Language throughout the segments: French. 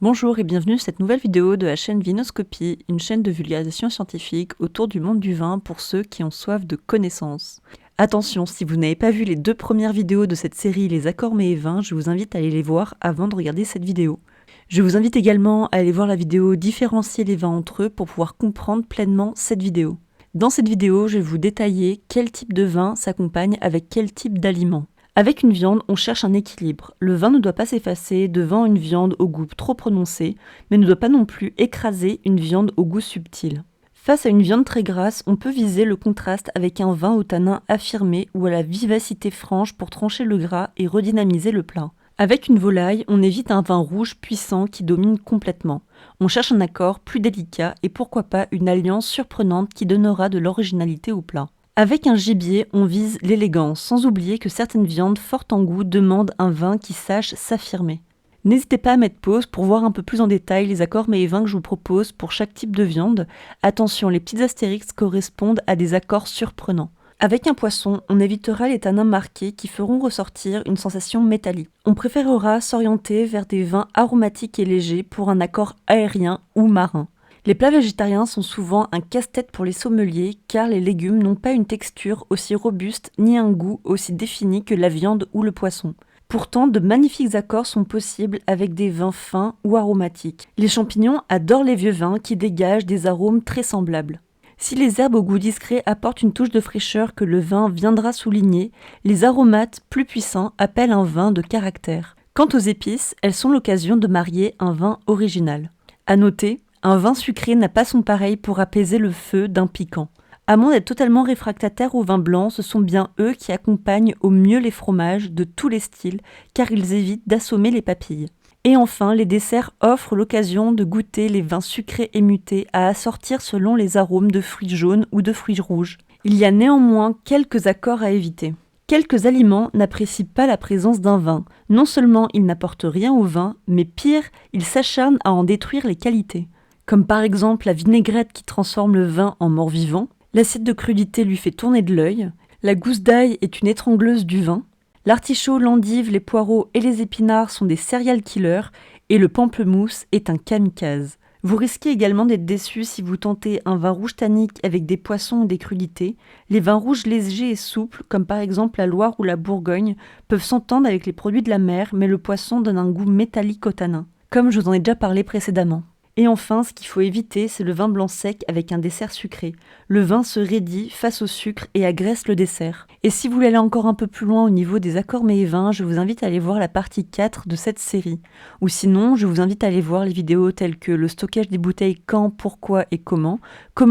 Bonjour et bienvenue sur cette nouvelle vidéo de la chaîne Vinoscopie, une chaîne de vulgarisation scientifique autour du monde du vin pour ceux qui ont soif de connaissances. Attention, si vous n'avez pas vu les 2 premières vidéos de cette série Les accords mets et vins, je vous invite à aller les voir avant de regarder cette vidéo. Je vous invite également à aller voir la vidéo Différencier les vins entre eux pour pouvoir comprendre pleinement cette vidéo. Dans cette vidéo, je vais vous détailler quel type de vin s'accompagne avec quel type d'aliment. Avec une viande, on cherche un équilibre. Le vin ne doit pas s'effacer devant une viande au goût trop prononcé, mais ne doit pas non plus écraser une viande au goût subtil. Face à une viande très grasse, on peut viser le contraste avec un vin au tanin affirmé ou à la vivacité franche pour trancher le gras et redynamiser le plat. Avec une volaille, on évite un vin rouge puissant qui domine complètement. On cherche un accord plus délicat et pourquoi pas une alliance surprenante qui donnera de l'originalité au plat. Avec un gibier, on vise l'élégance, sans oublier que certaines viandes fortes en goût demandent un vin qui sache s'affirmer. N'hésitez pas à mettre pause pour voir un peu plus en détail les accords mets et vins que je vous propose pour chaque type de viande. Attention, les petites astérix correspondent à des accords surprenants. Avec un poisson, on évitera les tanins marqués qui feront ressortir une sensation métallique. On préférera s'orienter vers des vins aromatiques et légers pour un accord aérien ou marin. Les plats végétariens sont souvent un casse-tête pour les sommeliers car les légumes n'ont pas une texture aussi robuste ni un goût aussi défini que la viande ou le poisson. Pourtant, de magnifiques accords sont possibles avec des vins fins ou aromatiques. Les champignons adorent les vieux vins qui dégagent des arômes très semblables. Si les herbes au goût discret apportent une touche de fraîcheur que le vin viendra souligner, les aromates plus puissants appellent un vin de caractère. Quant aux épices, elles sont l'occasion de marier un vin original. À noter, un vin sucré n'a pas son pareil pour apaiser le feu d'un piquant. À moins d'être totalement réfractaires au vin blanc, ce sont bien eux qui accompagnent au mieux les fromages de tous les styles, car ils évitent d'assommer les papilles. Et enfin, les desserts offrent l'occasion de goûter les vins sucrés et mutés à assortir selon les arômes de fruits jaunes ou de fruits rouges. Il y a néanmoins quelques accords à éviter. Quelques aliments n'apprécient pas la présence d'un vin. Non seulement ils n'apportent rien au vin, mais pire, ils s'acharnent à en détruire les qualités. Comme par exemple la vinaigrette qui transforme le vin en mort-vivant, l'assiette de crudité lui fait tourner de l'œil, la gousse d'ail est une étrangleuse du vin, l'artichaut, l'endive, les poireaux et les épinards sont des serial killers et le pamplemousse est un kamikaze. Vous risquez également d'être déçu si vous tentez un vin rouge tannique avec des poissons ou des crudités. Les vins rouges légers et souples, comme par exemple la Loire ou la Bourgogne, peuvent s'entendre avec les produits de la mer, mais le poisson donne un goût métallique au tanin, comme je vous en ai déjà parlé précédemment. Et enfin, ce qu'il faut éviter, c'est le vin blanc sec avec un dessert sucré. Le vin se raidit face au sucre et agresse le dessert. Et si vous voulez aller encore un peu plus loin au niveau des accords mets et vins, je vous invite à aller voir la partie 4 de cette série. Ou sinon, je vous invite à aller voir les vidéos telles que le stockage des bouteilles quand, pourquoi et comment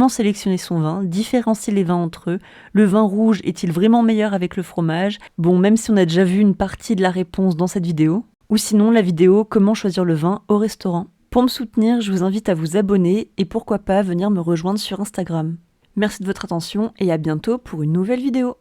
sélectionner son vin, différencier les vins entre eux, le vin rouge est-il vraiment meilleur avec le fromage, bon même si on a déjà vu une partie de la réponse dans cette vidéo, ou sinon la vidéo comment choisir le vin au restaurant. Pour me soutenir, je vous invite à vous abonner et pourquoi pas venir me rejoindre sur Instagram. Merci de votre attention et à bientôt pour une nouvelle vidéo.